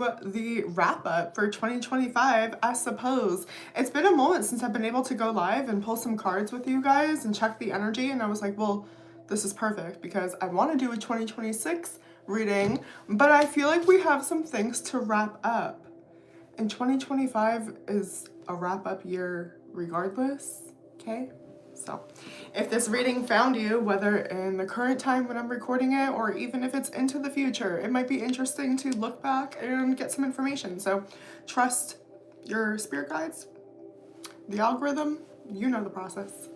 The wrap up for 2025, I suppose. It's been a moment since I've been able to go live and pull some cards with you guys and check the energy, and I was like, well, this is perfect because I want to do a 2026 reading, but I feel like we have some things to wrap up. And 2025 is a wrap up year regardless, okay? So if this reading found you, whether in the current time when I'm recording it or even if it's into the future, it might be interesting to look back and get some information. So trust your spirit guides, the algorithm, you know the process.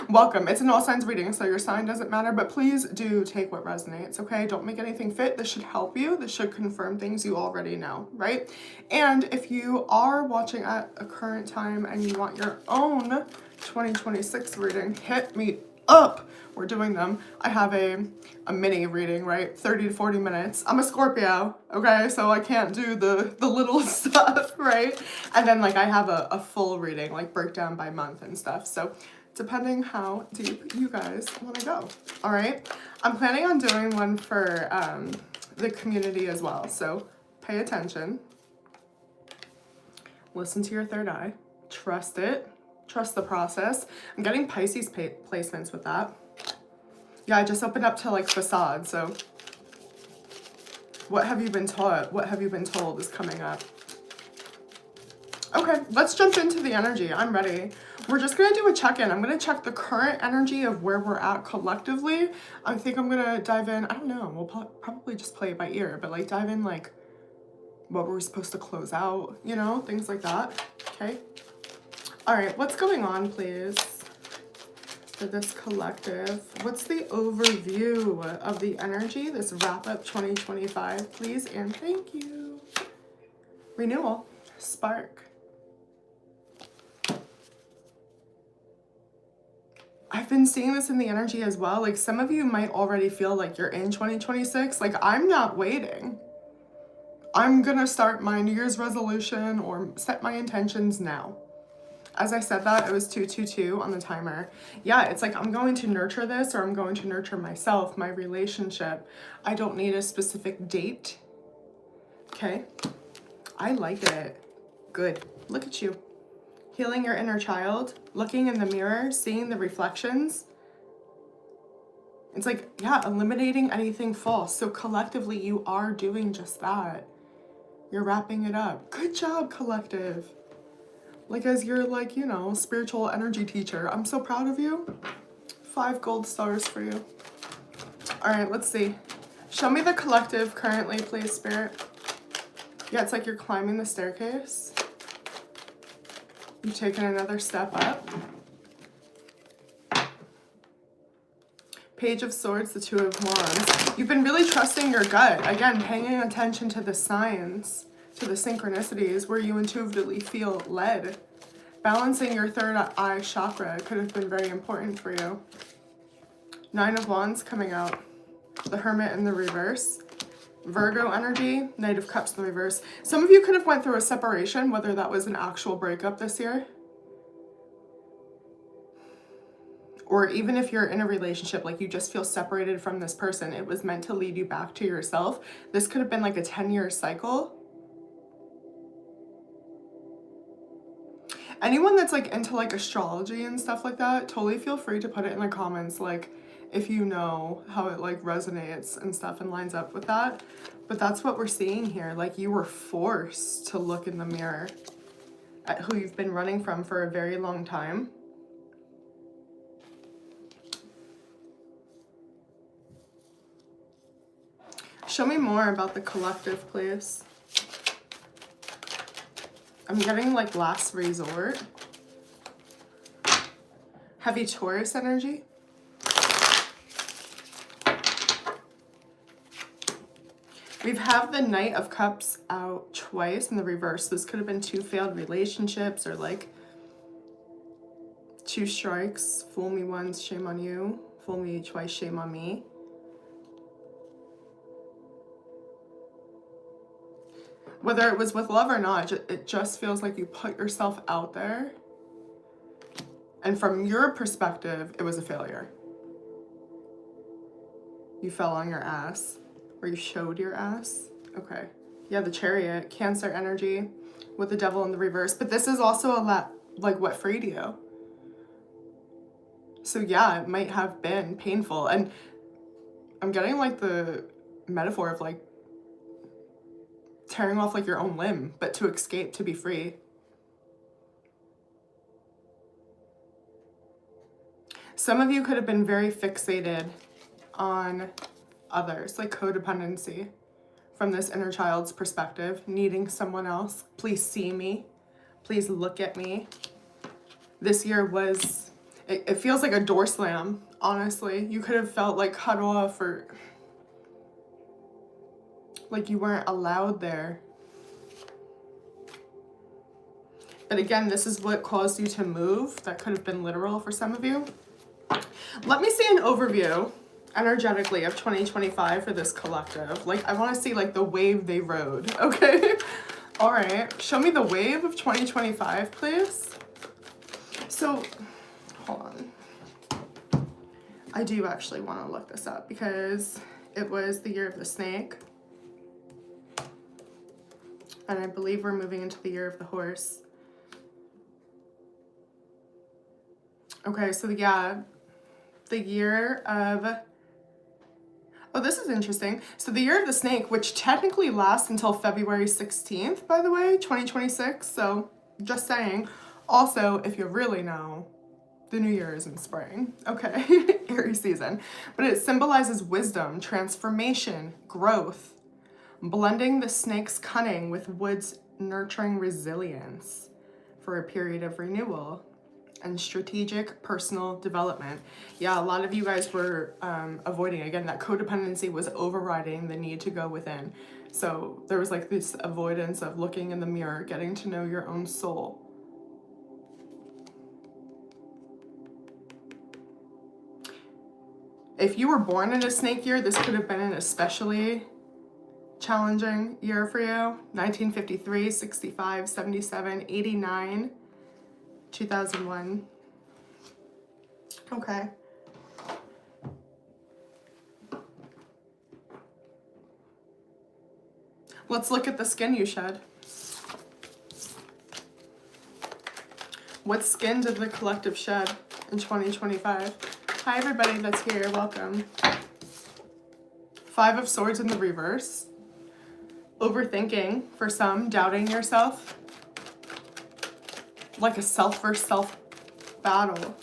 Welcome. It's an all signs reading, so your sign doesn't matter, but please do take what resonates, okay? Don't make anything fit. This should help you. This should confirm things you already know, right? And if you are watching at a current time and you want your own 2026 reading, hit me up. We're doing them. I have a mini reading, right? 30 to 40 minutes. I'm a Scorpio, okay? So I can't do the little stuff, right? And then like I have a full reading, like breakdown by month and stuff. So depending how deep you guys want to go, all right? I'm planning on doing one for the community as well. So pay attention. Listen to your third eye. Trust it. Trust the process. I'm getting Pisces placements with that. Yeah, I just opened up to like facade, so what have you been taught? What have you been told is coming up. Okay, let's jump into the energy. I'm ready. We're just gonna do a check-in. I'm gonna check the current energy of where we're at collectively. I think I'm gonna dive in, I don't know, we'll probably just play it by ear, but like dive in like what we're supposed to close out, you know, things like that, okay? All right, what's going on, please, for this collective? What's the overview of the energy, this wrap-up 2025, please, and thank you. Renewal, spark. I've been seeing this in the energy as well. Like some of you might already feel like you're in 2026. Like I'm not waiting. I'm gonna start my New Year's resolution or set my intentions now. As I said that, it was 222 on the timer. Yeah, it's like I'm going to nurture this, or I'm going to nurture myself, my relationship. I don't need a specific date. Okay, I like it. Good. Look at you. Healing your inner child, looking in the mirror, seeing the reflections. It's like, yeah, eliminating anything false. So collectively, you are doing just that. You're wrapping it up. Good job, collective. Like as your, like, you know, spiritual energy teacher. I'm so proud of you. 5 gold stars for you. All right, let's see. Show me the collective currently, please, Spirit. Yeah, it's like you're climbing the staircase. You've taken another step up. Page of Swords, the 2 of Wands. You've been really trusting your gut. Again, paying attention to the signs, to the synchronicities where you intuitively feel led. Balancing your third eye chakra could have been very important for you. 9 of Wands coming out. The Hermit in the reverse. Virgo energy, Knight of Cups in the reverse. Some of you could have went through a separation, whether that was an actual breakup this year. Or even if you're in a relationship, like you just feel separated from this person, it was meant to lead you back to yourself. This could have been like a 10-year cycle. Anyone that's like into like astrology and stuff like that, totally feel free to put it in the comments, like if you know how it like resonates and stuff and lines up with that. But that's what we're seeing here. Like you were forced to look in the mirror at who you've been running from for a very long time. Show me more about the collective, please. I'm getting like last resort. Heavy Taurus energy. We have the Knight of Cups out twice in the reverse. This could have been 2 failed relationships or like 2 strikes. Fool me once, shame on you. Fool me twice, shame on me. Whether it was with love or not, it just feels like you put yourself out there. And from your perspective, it was a failure. You fell on your ass, or you showed your ass. Okay, Yeah, the Chariot, Cancer energy with the Devil in the reverse. But this is also a lot like what freed you. So yeah, it might have been painful. And I'm getting like the metaphor of like tearing off like your own limb, but to escape, to be free. Some of you could have been very fixated on others, like codependency from this inner child's perspective, needing someone else. Please see me. Please look at me. This year was, it feels like a door slam, honestly. You could have felt like cut off or like you weren't allowed there. But again, this is what caused you to move. That could have been literal for some of you. Let me see an overview energetically of 2025 for this collective. Like, I want to see like the wave they rode, okay? All right, show me the wave of 2025, please. So, hold on. I do actually want to look this up because it was the year of the snake. And I believe we're moving into the year of the horse. Okay, so yeah, the year of, oh, this is interesting. So the year of the snake, which technically lasts until February 16th, by the way, 2026. So just saying. Also, if you really know, the new year is in spring. Okay, Aries season. But it symbolizes wisdom, transformation, growth, blending the snake's cunning with wood's nurturing resilience for a period of renewal and strategic personal development. Yeah, a lot of you guys were avoiding, again, that codependency was overriding the need to go within. So there was like this avoidance of looking in the mirror, getting to know your own soul. If you were born in a snake year, this could have been an especially challenging year for you. 1953, 65, 77, 89, 2001. Okay. Let's look at the skin you shed. What skin did the collective shed in 2025? Hi everybody that's here, welcome. 5 of Swords in the reverse. Overthinking for some, doubting yourself. Like a self versus self battle.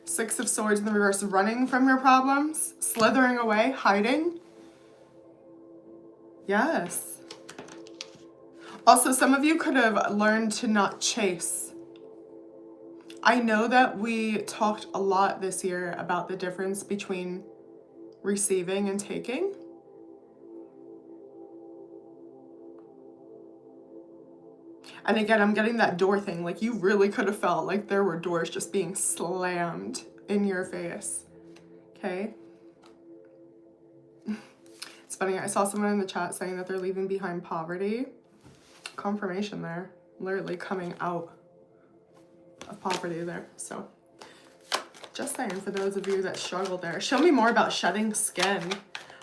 6 of Swords in the reverse, running from your problems, slithering away, hiding. Yes. Also, some of you could have learned to not chase. I know that we talked a lot this year about the difference between receiving and taking. And again, I'm getting that door thing. Like, you really could have felt like there were doors just being slammed in your face. Okay? It's funny, I saw someone in the chat saying that they're leaving behind poverty. Confirmation there. Literally coming out of poverty there. So, just saying, for those of you that struggle there. Show me more about shedding skin.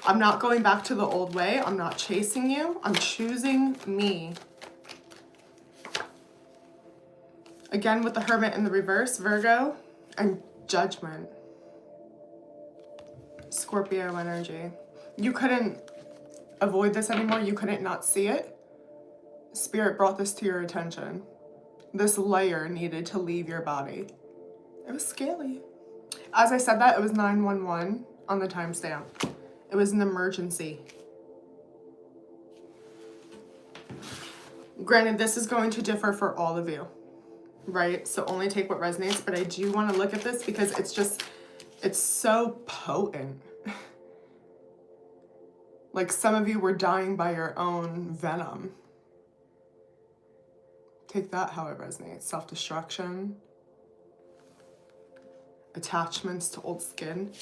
I'm not going back to the old way. I'm not chasing you. I'm choosing me. Again, with the Hermit in the reverse, Virgo, and Judgment. Scorpio energy. You couldn't avoid this anymore. You couldn't not see it. Spirit brought this to your attention. This layer needed to leave your body. It was scary. As I said that, it was 911 on the timestamp. It was an emergency. Granted, this is going to differ for all of you, right? So only take what resonates, but I do want to look at this because it's so potent. Like, some of you were dying by your own venom. Take that how it resonates. Self-destruction. Attachments to old skin.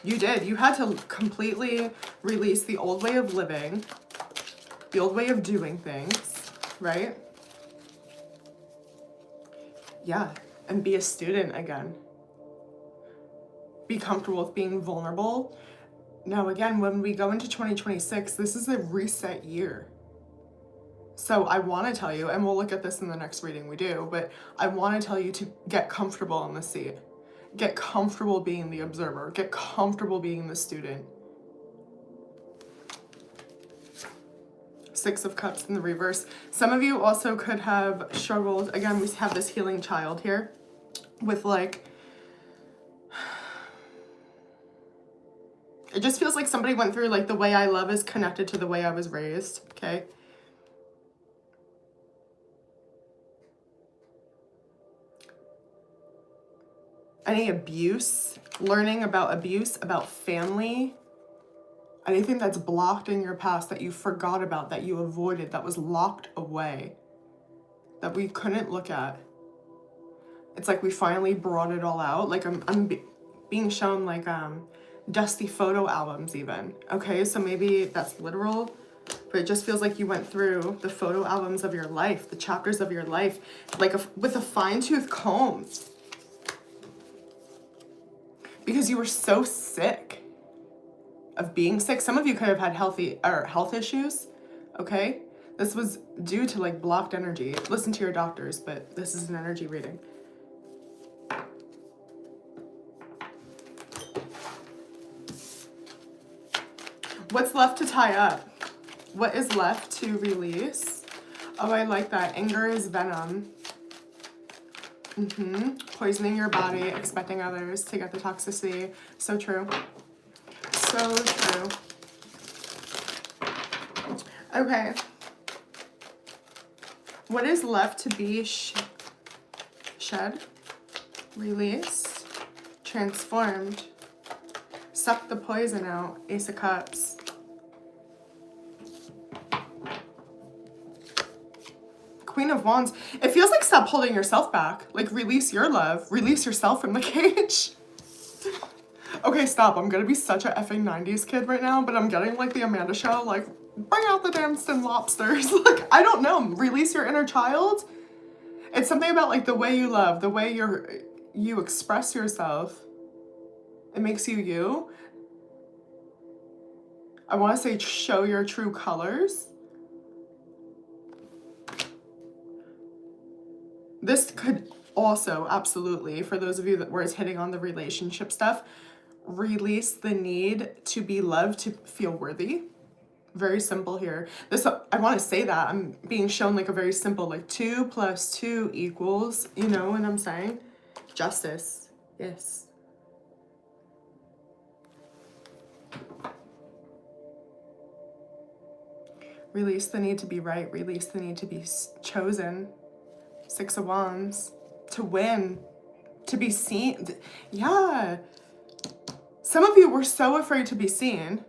You did. You had to completely release the old way of living, the old way of doing things, right? Yeah, and be a student again. be comfortable with being vulnerable. Now, again, when we go into 2026, this is a reset year. So I want to tell you, and we'll look at this in the next reading we do, but I want to tell you to get comfortable in the seat. Get comfortable being the observer. Get comfortable being the student. Six of Cups in the reverse. Some of you also could have struggled. Again, we have this healing child here with like, it just feels like somebody went through like the way I love is connected to the way I was raised, okay? Any abuse, learning about abuse, about family, anything that's blocked in your past that you forgot about, that you avoided, that was locked away, that we couldn't look at. It's like we finally brought it all out. Like I'm being shown like dusty photo albums even. Okay, so maybe that's literal, but it just feels like you went through the photo albums of your life, the chapters of your life, like with a fine-tooth comb. Because you were so sick of being sick. Some of you could have had health issues, okay? This was due to like blocked energy. Listen to your doctors, but this is an energy reading. What's left to tie up? What is left to release? Oh, I like that. Anger is venom. Poisoning your body, expecting others to get the toxicity. So true. So true. Okay. What is left to be shed, released, transformed? Suck the poison out. Ace of Cups. Queen of Wands. It feels like stop holding yourself back. Like release your love. Release yourself from the cage. Okay, stop. I'm gonna be such a effing 90s kid right now, but I'm getting like the Amanda show, like bring out the Danston lobsters. Like, I don't know. Release your inner child. It's something about like the way you love, the way you express yourself. It makes you you. I want to say show your true colors. This could also, absolutely, for those of you that were hitting on the relationship stuff, release the need to be loved, to feel worthy. Very simple here. This, I want to say that. I'm being shown like a very simple, like 2 + 2 equals, you know what I'm saying? Justice. Yes. Release the need to be right. Release the need to be chosen. 6 of Wands. To win. To be seen. Yeah. Some of you were so afraid to be seen.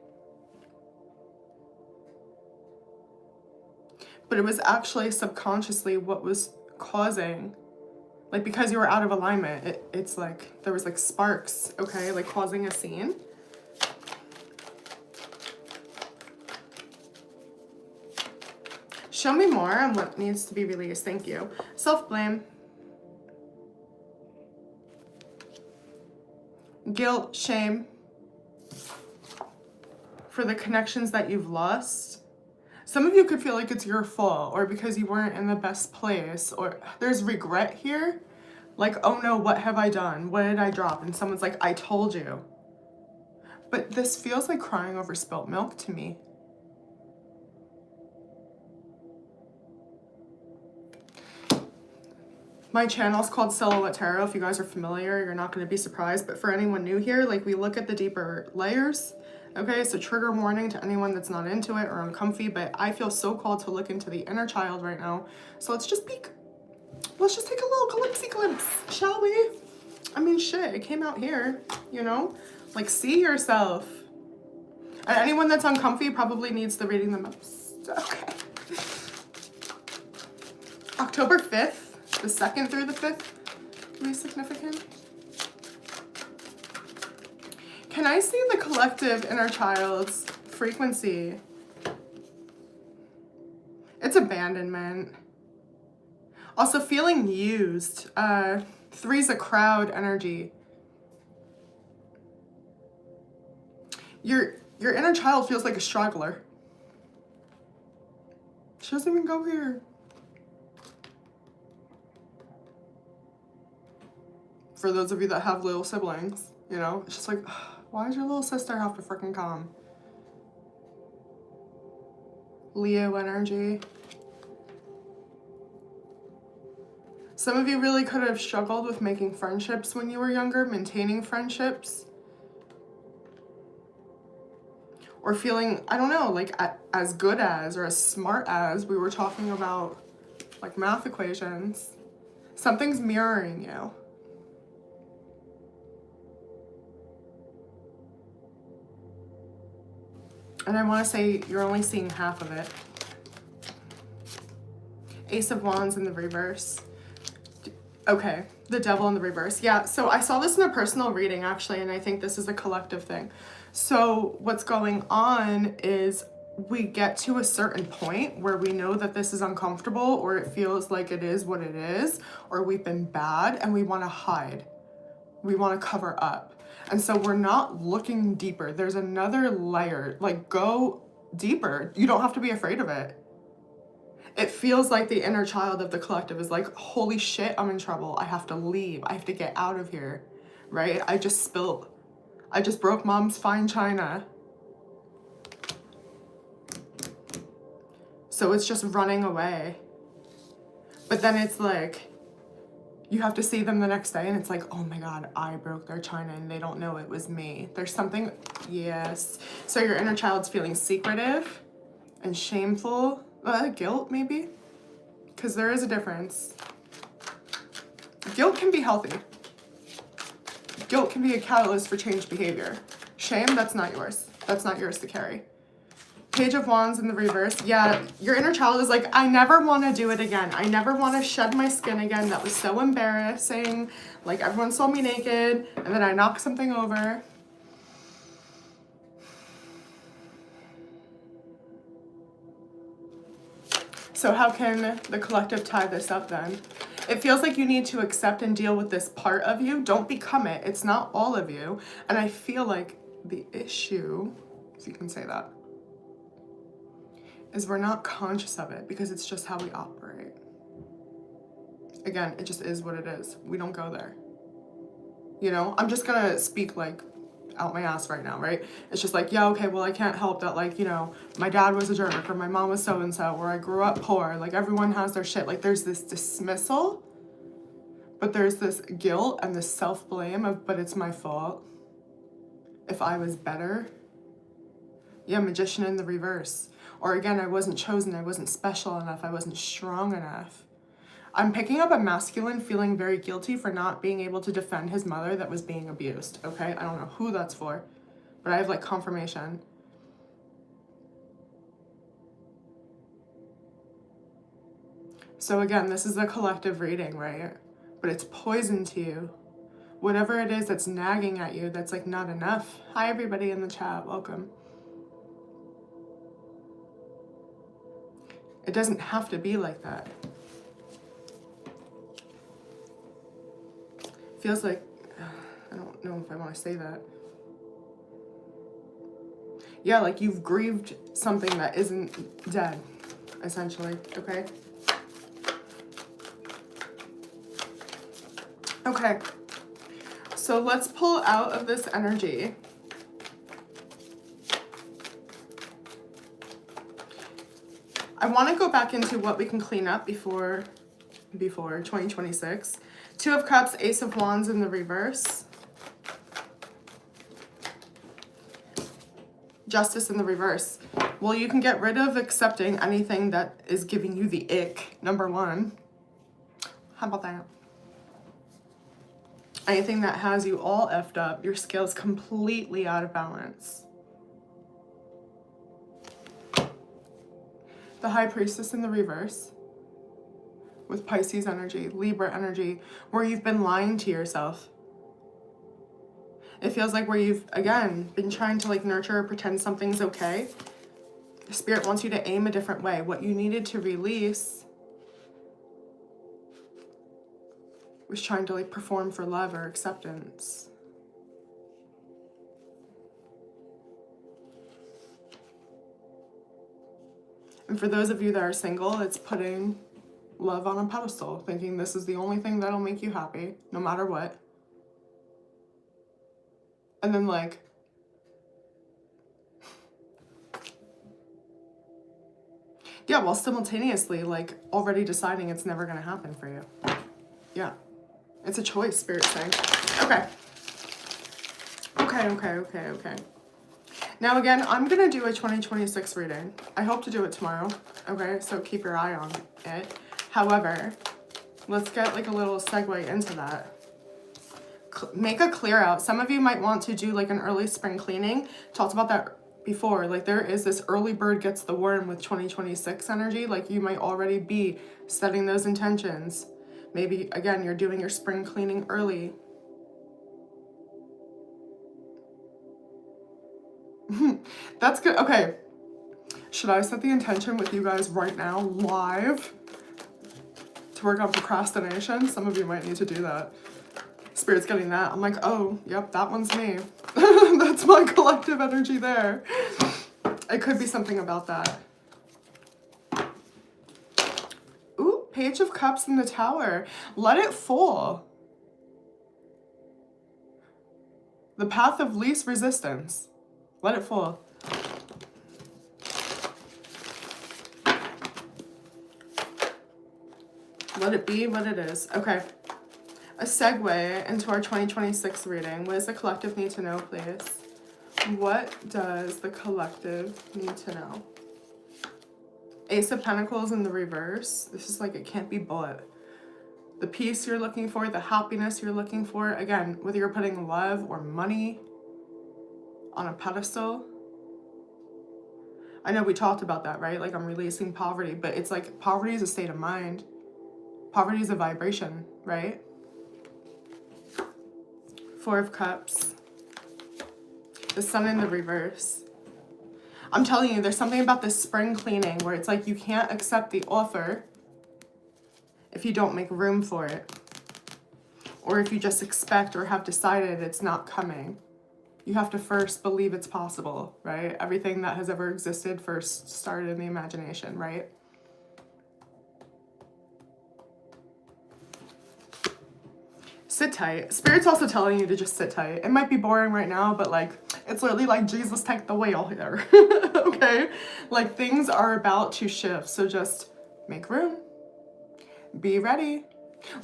But it was actually subconsciously what was causing. Like, because you were out of alignment, it's like there was like sparks, okay? Like causing a scene. Show me more on what needs to be released. Thank you. Self-blame. Guilt, shame. For the connections that you've lost. Some of you could feel like it's your fault, or because you weren't in the best place, or there's regret here. Like, oh no, what have I done? What did I drop? And someone's like, I told you. But this feels like crying over spilt milk to me. My channel's called Silhouette Tarot. If you guys are familiar, you're not going to be surprised. But for anyone new here, like, we look at the deeper layers. Okay, so trigger warning to anyone that's not into it or uncomfy, but I feel so called to look into the inner child right now. So let's just peek. Let's just take a little glimpse, shall we? I mean, shit, it came out here, you know? Like, see yourself. And anyone that's uncomfy probably needs the reading the most. Okay. October 5th. The 2nd through the 5th, really significant. Can I see the collective inner child's frequency? It's abandonment. Also feeling used. 3's a crowd energy. Your inner child feels like a straggler. She doesn't even go here. For those of you that have little siblings, you know, it's just like, why does your little sister have to freaking come? Leo energy. Some of you really could have struggled with making friendships when you were younger, maintaining friendships. Or feeling, I don't know, like as good as or as smart as, we were talking about like math equations. Something's mirroring you. And I want to say you're only seeing half of it. Ace of Wands in the reverse. Okay, the Devil in the reverse. Yeah, so I saw this in a personal reading actually, and I think this is a collective thing. So what's going on is we get to a certain point where we know that this is uncomfortable, or it feels like it is what it is, or we've been bad and we want to hide. We want to cover up. And so we're not looking deeper. There's another layer. Like, go deeper. You don't have to be afraid of it. It feels like the inner child of the collective is like, holy shit, I'm in trouble. I have to leave. I have to get out of here, right? I just broke mom's fine china. So it's just running away. But then it's like, you have to see them the next day and it's like, oh my God, I broke their china and they don't know it was me. There's something, yes. So your inner child's feeling secretive and shameful, guilt maybe, because there is a difference. Guilt can be healthy. Guilt can be a catalyst for change behavior. Shame, that's not yours. That's not yours to carry. Page of Wands in the reverse. Yeah, your inner child is like, I never want to do it again. I never want to shed my skin again. That was so embarrassing. Like, everyone saw me naked and then I knocked something over. So how can the collective tie this up then? It feels like you need to accept and deal with this part of you. Don't become it. It's not all of you. And I feel like the issue, if you can say that, is we're not conscious of it because it's just how we operate. Again, it just is what it is. We don't go there. You know, I'm just gonna speak like out my ass right now, right? It's just like, yeah, okay, well, I can't help that, like, you know, my dad was a jerk or my mom was so-and-so or I grew up poor. Like, everyone has their shit. Like, there's this dismissal, but there's this guilt and this self-blame of, but it's my fault. If I was better. Yeah, Magician in the reverse. Or again, I wasn't chosen, I wasn't special enough, I wasn't strong enough. I'm picking up a masculine feeling very guilty for not being able to defend his mother that was being abused, okay? I don't know who that's for, but I have like confirmation. So again, this is a collective reading, right? But it's poison to you. Whatever it is that's nagging at you, that's like not enough. Hi everybody in the chat, welcome. It doesn't have to be like that. Feels like, I don't know if I want to say that. Yeah, like you've grieved something that isn't dead, essentially, okay? Okay, so let's pull out of this energy. I want to go back into what we can clean up before 2026. Two of Cups, Ace of Wands in the reverse. Justice in the reverse. Well, you can get rid of accepting anything that is giving you the ick, number one. How about that? Anything that has you all effed up, your scale's completely out of balance. The High Priestess in the reverse. With Pisces energy, Libra energy, where you've been lying to yourself. It feels like where you've, again, been trying to like nurture or pretend something's okay. Spirit wants you to aim a different way. What you needed to release was trying to like perform for love or acceptance. And for those of you that are single, it's putting love on a pedestal, thinking this is the only thing that'll make you happy, no matter what. And then like, yeah, while simultaneously like already deciding it's never gonna happen for you. Yeah, it's a choice, Spirit's saying. Okay. Okay. Now again, I'm gonna do a 2026 reading. I hope to do it tomorrow. Okay, so keep your eye on it. However, let's get like a little segue into that. Make a clear out. Some of you might want to do like an early spring cleaning. Talked about that before. Like there is this early bird gets the worm with 2026 energy. Like you might already be setting those intentions. Maybe again, you're doing your spring cleaning early. That's good. Okay. Should I set the intention with you guys right now, live, to work on procrastination? Some of you might need to do that. Spirit's getting that. I'm like, oh, yep, that one's me. That's my collective energy there. It could be something about that. Ooh, Page of Cups in the Tower. Let it fall. The path of least resistance. Let it fall. Let it be what it is. Okay. A segue into our 2026 reading. What does the collective need to know, please? What does the collective need to know? Ace of Pentacles in the reverse. This is like it can't be bought. The peace you're looking for, the happiness you're looking for. Again, whether you're putting love or money on a pedestal. I know we talked about that, right? Like I'm releasing poverty, but it's like poverty is a state of mind. Poverty is a vibration, right? Four of Cups. The Sun in the reverse. I'm telling you, there's something about this spring cleaning where it's like you can't accept the offer if you don't make room for it. Or if you just expect or have decided it's not coming. You have to first believe it's possible, right? Everything that has ever existed first started in the imagination, right? Sit tight. Spirit's also telling you to just sit tight. It might be boring right now, but like, it's literally like Jesus take the wheel here. Okay? Like things are about to shift. So just make room. Be ready.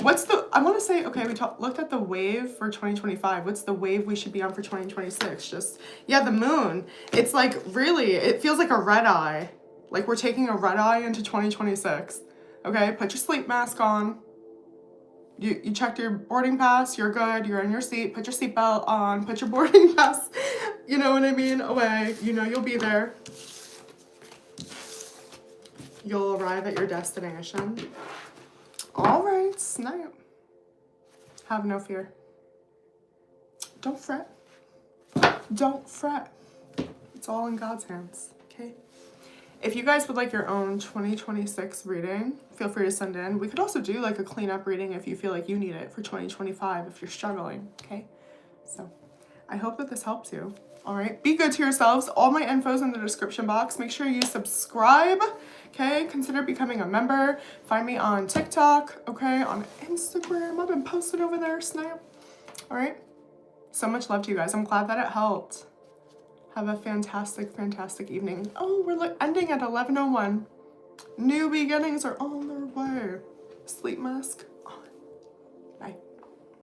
What's the, I want to say, okay, we looked at the wave for 2025. What's the wave we should be on for 2026? Just, yeah, the moon. It's like really, it feels like a red eye. Like we're taking a red eye into 2026. Okay? Put your sleep mask on. You checked your boarding pass, you're good, you're in your seat, put your seatbelt on, put your boarding pass, you know what I mean, away. You know you'll be there. You'll arrive at your destination. All right, snap. Have no fear. Don't fret. Don't fret. It's all in God's hands, okay? If you guys would like your own 2026 reading, feel free to send in. We could also do like a cleanup reading if you feel like you need it for 2025 if you're struggling, okay? So I hope that this helps you, all right? Be good to yourselves. All my info's in the description box. Make sure you subscribe, okay? Consider becoming a member. Find me on TikTok, okay? On Instagram. I've been posting over there, snap. All right? So much love to you guys. I'm glad that it helped. Have a fantastic, fantastic evening. Oh, we're ending at 11:01. New beginnings are on their way. Sleep mask on. Bye.